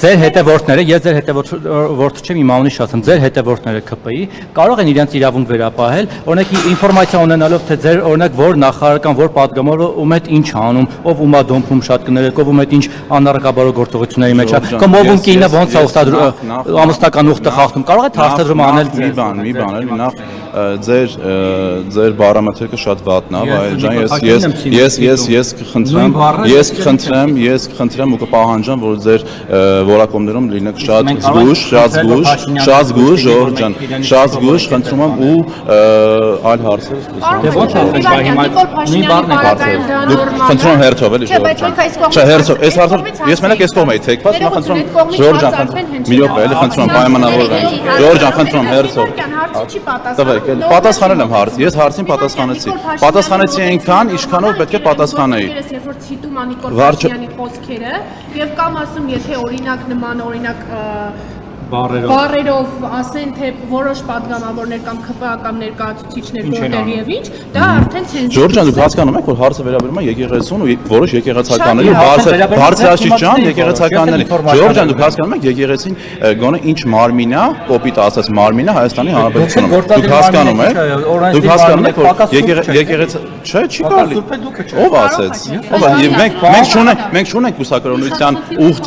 ձեր հետևորդները, ես ձեր հետևորդը չեմ, իմ անունի շացեմ, ձեր հետևորդները ԿՊ-ի կարող են իրենց իրավունք վերապահել, օրինակ ինֆորմացիա ունենալով, թե ձեր օրինակ որ նախարարական, որ պատգամավորը ում հետ ինչ անում, ով ումա դոմփում շատ կներեք, ով ում հետ ինչ անառակաբարո գործողությունների մեջ է, կամ ով ում կինը ոնց է ամուսնական ուխտը խախտում, կարող է հարցադրում անել մի բան, նախ ձեր բառամթերքը շատ վատն է, ես կխնդրեմ ու կպահանջեմ, որ ձեր որակումներում լինեք շատ զգույշ, Ժորժ ջան, շատ զգույշ, խնդրում եմ ու այլ հարցեր։ Խնդրում եմ հերթով էլի Ժորժ։ Այս հարցը ես մենակ այս կողմ էի թեքված, հիմա խնդրում եմ Ժորժ ջան, մի րոպե էլի խնդրում եմ պայմանավորվենք։ Ժորժ ջան, խնդրում եմ հերթով։ Պատասխանել եմ հարց, ես հարցին պատասխանեցի այնքան, ինչքանով պետք է պատասխանեի։ Երբ որ ցիտում Նիկոլ Փաշինյանի խոսքերը եւ կամ ասում, եթե օրինակ նման բառերով ասեն, թե որոշ պատգամավորներ կամ ԿՊ-ական ներկայացուցիչներ որտեղ եւ ինչ, դա արդեն ցենզուրա։ Ժորժ ջան, դուք հասկանում եք, որ հարցը վերաբերում է եկեղեցուն ու որոշ եկեղեցականների բարձրացիչյան եկեղեցականների։ Ժորժ ջան, դուք հասկանում եք, եկեղեցին գոնե ինչ մարմին է, կոպիտ ասած մարմին է Հայաստանի Հանրապետությունում։ Դուք հասկանում եք, որ եկեղեցը չէ, չի կարելի։ Ով ասեց։ Մենք չունենք կուսակրոնության ուխտ։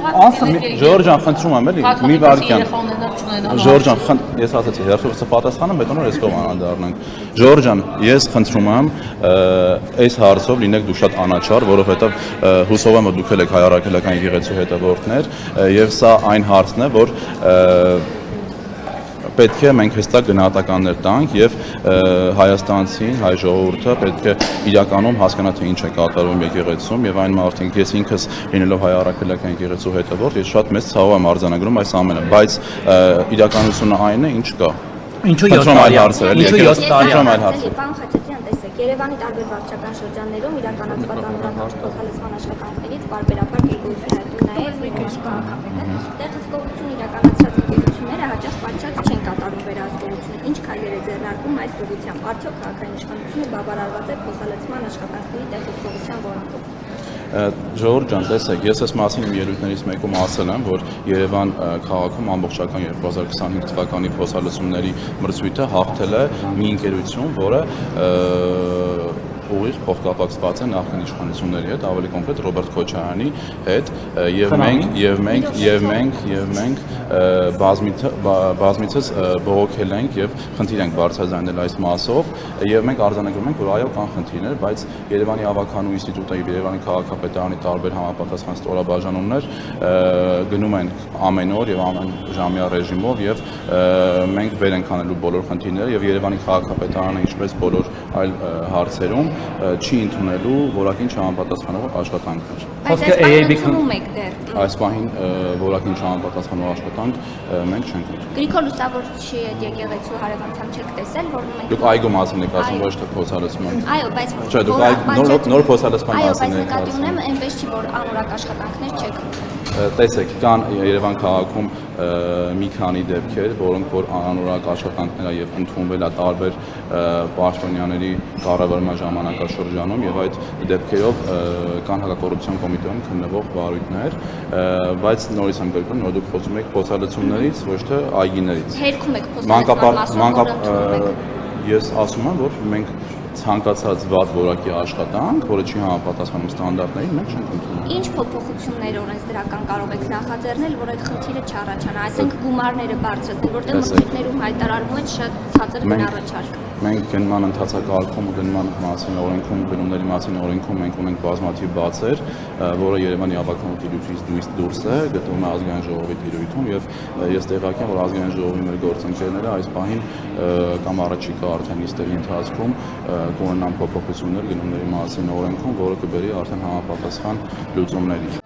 Ժորժ ջան, խնդրում եմ էլի, մի վարքյան։ Ժորժ ջան, ես ասացի, հերթով պատասխանում, հետո նոր ես կողմ անդառնանք։ Ժորժ ջան, ես խնդրում եմ այս հարցով լինեք դուք շատ անաչառ, որովհետև հուսով եմ, որ դուք եք հայ առաքելական եկեղեցու հետևորդներ, եւ սա այն հարցն է, որ պետք է մենք հստակ գնահատականներ տանք եւ հայաստանցին, հայ ժողովուրդը պետք է իրականում հասկանա թե ինչ է կատարվում եկեղեցում եւ այն մարդիկ, ես ինքս լինելով հայ առաքելական եկեղեցու հետևորդ, ես շատ մեծ ցավով եմ արձանագրում այս ամենը, բայց իրականությունը այն է, ինչ կա։ Ինչու 7 տարի Երևանի տարբեր վարչական շրջաններում իրականացված անվտանգ փոխհատուցման աշխատանքներից բարբերաբար գերգույն հայտնում նաև քաղաքապետը տեղեկատվություն իրականացրած ընկերությունները հաճախ պատշաճ չեն կատարում վերահսկողությունը, ինչ քայլեր է ձեռնարկում այս ուղղությամբ, արդյոք քաղաքային իշխանությունը բավարարված է փոխհատուցման աշխատանքների տեղեկատվության որակով։ Ժողովուրդ ջան, տեսեք, ես այս մասին իմ ելույթներից մեկում ասել եմ, որ Երևան քաղաքում ամբողջական 2025 թվականի փոխհատուցումների մրցույթը հաղթել է մի ընկերություն, որը ուղիղ փոխկապակցված է նախկին իշխանությունների հետ, ավելի կոնկրետ Ռոբերտ Քոչարյանի հետ, եւ մենք բազմիցս բողոքել ենք եւ խնդիր ենք բարձրաձայնել այս մասով եւ մենք արձանագրում ենք, որ այո կան խնդիրներ, բայց Երևանի ավականու ինստիտուտը եւ Երևանի քաղաքապետարանի տարբեր համապատասխան ստորաբաժանումներ գնում են ամեն օր եւ ամեն ժամյա ռեժիմով եւ մենք վեր ենք անելու բոլոր խնդիրները եւ Երևանի քաղաքապետարանը ինչպես բոլոր այլ հարցերում չի ընդունելու որակին չհամապատասխանող աշխատանքներ։ Խոսքը AAB-ում եք դեռ։ Այս պահին որակին չհամապատասխանող աշխատանք մենք չենք ընդունում։ Գրիգոր Լուսավորչի եկեղեցու հարևանությամբ չեք տեսել, որ մենք Դուք այգու մասին եք ասում, ոչ թե փոխհատուցման։ Այո, բայց չէ, դուք նոր փոխհատուցման մասին եք ասում։ Այո, բայց նկատի ունեմ, այնպես չի, որ անորակ աշխատանքներ չեք ընդունում։ Տեսեք, կան Երևան քաղաքում մի քանի դեպքեր, որոնք որ անորակ աշխատանքներ եւ ընդունվել է տարբեր պաշտոնյաների կառավարման ժամանակաշրջանում եւ այդ դեպքերով կան հակակոռուպցիոն կոմիտեում քննվող վարույթներ, բայց նորից եմ գրկում, որ դուք խոսում եք փոխհատուցումներից, ոչ թե այգիներից։ Հերքում եք փոխհատուցման Ես ասում եմ, որ մենք ցանկացած վատ որակի աշխատանք, որը չի համապատասխանում ստանդարտներին, մենք չենք ընդունում։ Ինչ փոփոխություններ օրենսդրական կարող եք նախաձեռնել, որ այդ խնդիրը չառաջանա, այսինքն գումարները բարձրացնել, որտեղ մրցույթներում հայտարարվում է շատ ցածր գնահատառաջարկ։ Մենք գնման ընթացակարգում ու գնման մասին օրենքում, գնումների մասին օրենքում մենք ունենք բազմաթիվ բացեր, որը Երևանի ավականու տիրույթից դուրս է, գտնվում է ազգային ժողովի տիրույթում եւ ես տեղյակ եմ, որ ազգային ժողովի մեր գործընկերները այս պահին կամ առաջիկա արդեն նիստերի ընթացքում կունենան փոփոխություններ գնումների մասին օրենքում, որը կբերի արդեն համապատասխան լուծումների։